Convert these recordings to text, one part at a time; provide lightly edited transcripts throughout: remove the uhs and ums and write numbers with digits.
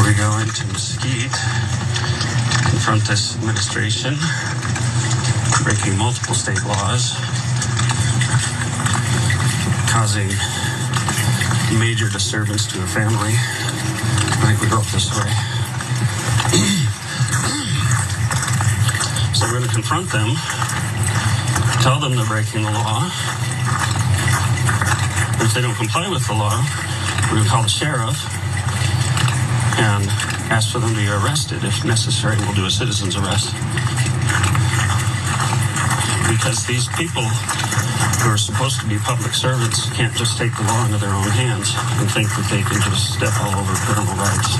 we go into Mesquite, confront this administration, breaking multiple state laws, causing major disturbance to a family. I think we wrote this way. So we're going to confront them, tell them they're breaking the law. If they don't comply with the law, we're going to call the sheriff and ask for them to be arrested. If necessary, we'll do a citizen's arrest. Because these people who are supposed to be public servants can't just take the law into their own hands and think that they can just step all over parental rights.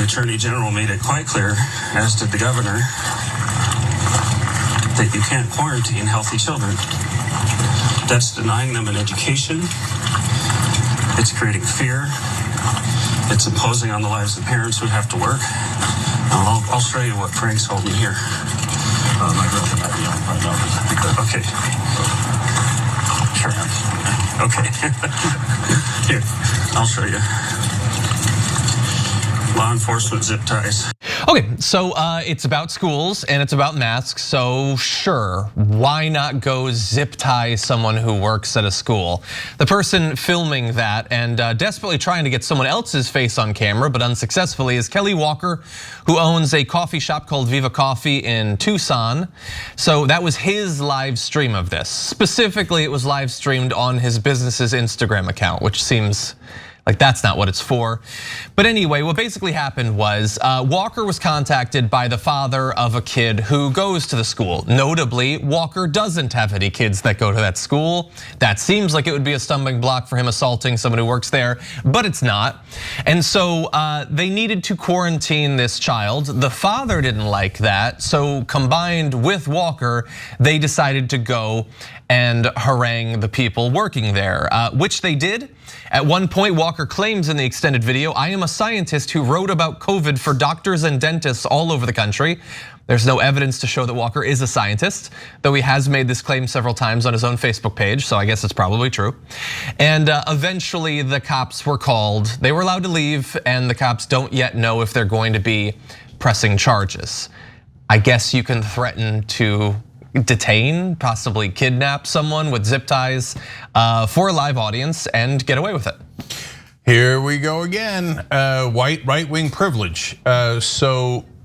The Attorney General made it quite clear, as did the governor, that you can't quarantine healthy children. That's denying them an education. It's creating fear. It's imposing on the lives of parents who have to work. I'll show you what Frank's holding here. My girlfriend might be on right now. Okay. Sure. Okay. Here, I'll show you. Law enforcement zip ties. Okay, so it's about schools and it's about masks, so sure, why not go zip tie someone who works at a school? The person filming that and desperately trying to get someone else's face on camera, but unsuccessfully, is Kelly Walker, who owns a coffee shop called Viva Coffee in Tucson. So that was his live stream of this. Specifically, it was live streamed on his business's Instagram account, which seems like that's not what it's for. But anyway, what basically happened was Walker was contacted by the father of a kid who goes to the school. Notably, Walker doesn't have any kids that go to that school. That seems like it would be a stumbling block for him assaulting someone who works there, but it's not. And so they needed to quarantine this child. The father didn't like that, so combined with Walker, they decided to go and harangue the people working there, which they did. At one point, Walker claims in the extended video, "I am a scientist who wrote about COVID for doctors and dentists all over the country." There's no evidence to show that Walker is a scientist, though he has made this claim several times on his own Facebook page, so I guess it's probably true. And eventually the cops were called. They were allowed to leave, and the cops don't yet know if they're going to be pressing charges. I guess you can threaten to detain, possibly kidnap someone with zip ties for a live audience and get away with it. Here we go again, white right-wing privilege. Imagine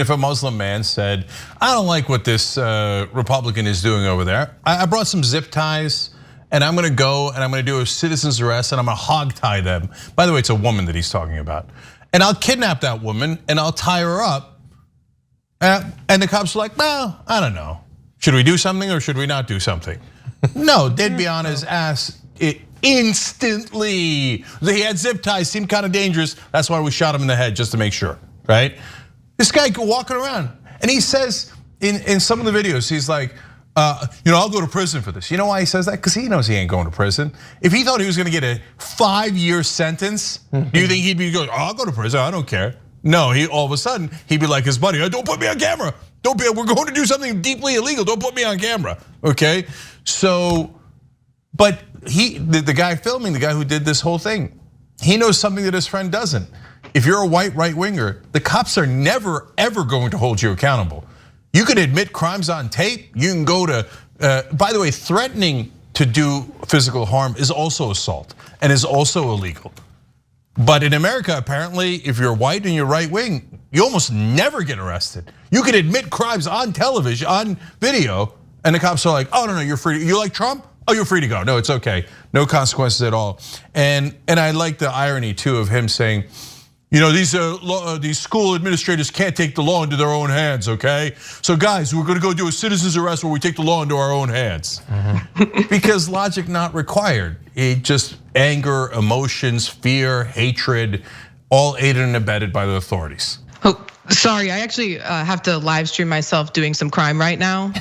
if a Muslim man said, "I don't like what this Republican is doing over there. I brought some zip ties and I'm gonna go and I'm gonna do a citizen's arrest and I'm gonna hog tie them." By the way, it's a woman that he's talking about. "And I'll kidnap that woman and I'll tie her up." And the cops are like, "Well, I don't know. Should we do something or should we not do something?" No, they'd be on his ass instantly. He had zip ties, seemed kind of dangerous. That's why we shot him in the head, just to make sure, right? This guy walking around, and he says in some of the videos, he's like, I'll go to prison for this. You know why he says that? Because he knows he ain't going to prison. If he thought he was gonna get a 5-year sentence, do you think he'd be going, "I'll go to prison, I don't care"? No, all of a sudden, he'd be like his buddy, "Don't put me on camera. We're going to do something deeply illegal. Don't put me on camera," okay? So, but the guy filming, the guy who did this whole thing, he knows something that his friend doesn't. If you're a white right-winger, the cops are never, ever going to hold you accountable. You can admit crimes on tape. You can go to, by the way, threatening to do physical harm is also assault and is also illegal. But in America, apparently, if you're white and you're right wing, you almost never get arrested. You can admit crimes on television, on video, and the cops are like, "Oh no, you're free. You like Trump? Oh, you're free to go. No, it's okay. No consequences at all." And I like the irony too of him saying, these school administrators can't take the law into their own hands, okay? So guys, we're gonna go do a citizen's arrest where we take the law into our own hands. Because logic not required. It just anger, emotions, fear, hatred, all aided and abetted by the authorities. Oh, sorry, I actually have to live stream myself doing some crime right now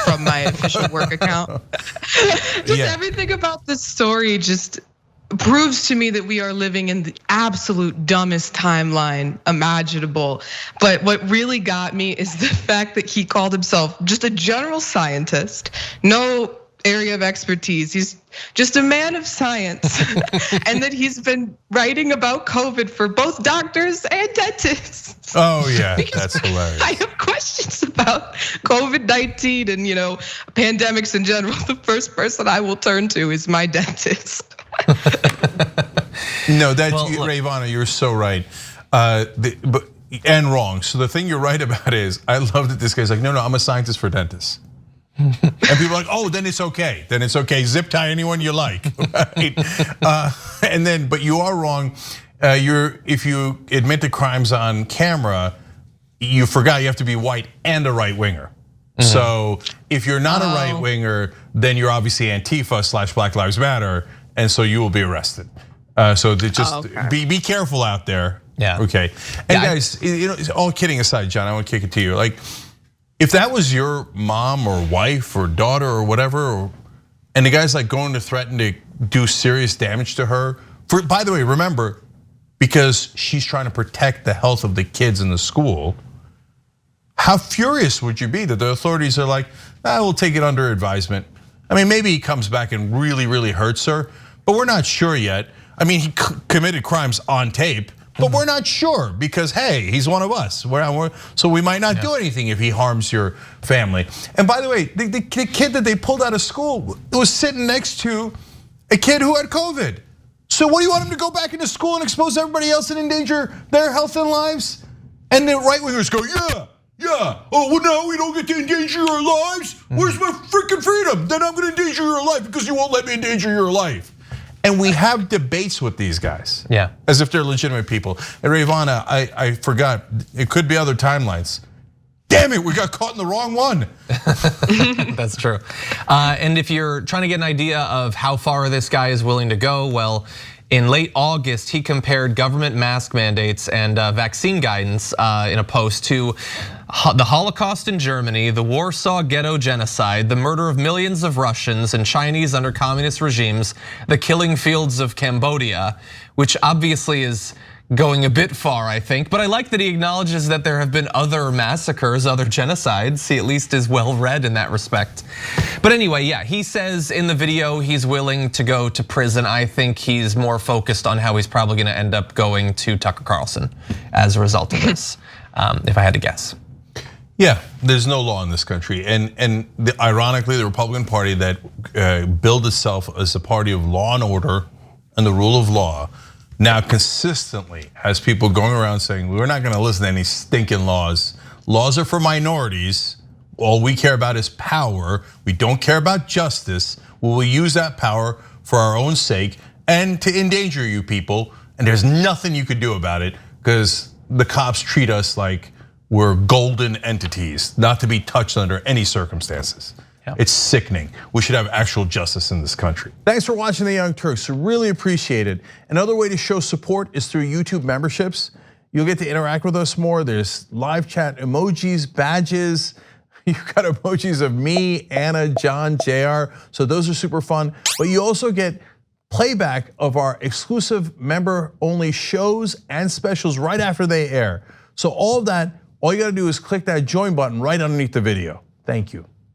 from my official work account. Everything about this story just proves to me that we are living in the absolute dumbest timeline imaginable. But what really got me is the fact that he called himself just a general scientist, no area of expertise. He's just a man of science. And that he's been writing about COVID for both doctors and dentists. Oh yeah, that's hilarious. I have questions about COVID-19 and pandemics in general. The first person I will turn to is my dentist. No, Rayvana, you're so right. And wrong. So the thing you're right about is, I love that this guy's like, no, I'm a scientist for dentists. And people are like, oh, then it's okay. Then it's okay. Zip tie anyone you like, right? But you are wrong. If you admit to crimes on camera, you forgot you have to be white and a right winger. So if you're not a right winger, then you're obviously Antifa / Black Lives Matter, and so you will be arrested. So just be careful out there. Yeah. Okay. And guys, all kidding aside, John, I want to kick it to you. Like, if that was your mom or wife or daughter or whatever, and the guy's like going to threaten to do serious damage to her, by the way, remember, because she's trying to protect the health of the kids in the school, how furious would you be that the authorities are like, we'll take it under advisement. I mean, maybe he comes back and really, really hurts her, but we're not sure yet. I mean, he committed crimes on tape, but we're not sure because, hey, he's one of us. So we might not do anything if he harms your family. And by the way, the kid that they pulled out of school was sitting next to a kid who had COVID. So what do you want him to go back into school and expose everybody else and endanger their health and lives? And the right wingers go, yeah. Oh, well, no, we don't get to endanger your lives. Where's my freaking freedom? Then I'm gonna endanger your life because you won't let me endanger your life. And we have debates with these guys, as if they're legitimate people. And Rayvana, I forgot, it could be other timelines. Damn it, we got caught in the wrong one. That's true. And if you're trying to get an idea of how far this guy is willing to go, well, in late August, he compared government mask mandates and vaccine guidance in a post to the Holocaust in Germany, the Warsaw Ghetto genocide, the murder of millions of Russians and Chinese under communist regimes, the killing fields of Cambodia, which obviously is going a bit far, I think. But I like that he acknowledges that there have been other massacres, other genocides. He at least is well read in that respect. But anyway, he says in the video he's willing to go to prison. I think he's more focused on how he's probably gonna end up going to Tucker Carlson as a result of this, if I had to guess. Yeah, there's no law in this country. And ironically, the Republican Party that billed itself as a party of law and order and the rule of law now consistently has people going around saying, we're not gonna listen to any stinking laws. Laws are for minorities. All we care about is power. We don't care about justice. We will use that power for our own sake and to endanger you people. And there's nothing you could do about it because the cops treat us like we're golden entities, not to be touched under any circumstances. It's sickening. We should have actual justice in this country. Thanks for watching The Young Turks, really appreciate it. Another way to show support is through YouTube memberships. You'll get to interact with us more. There's live chat emojis, badges. You've got emojis of me, Anna, John, JR. So those are super fun. But you also get playback of our exclusive member-only shows and specials right after they air. So all of that, all you gotta do is click that join button right underneath the video. Thank you.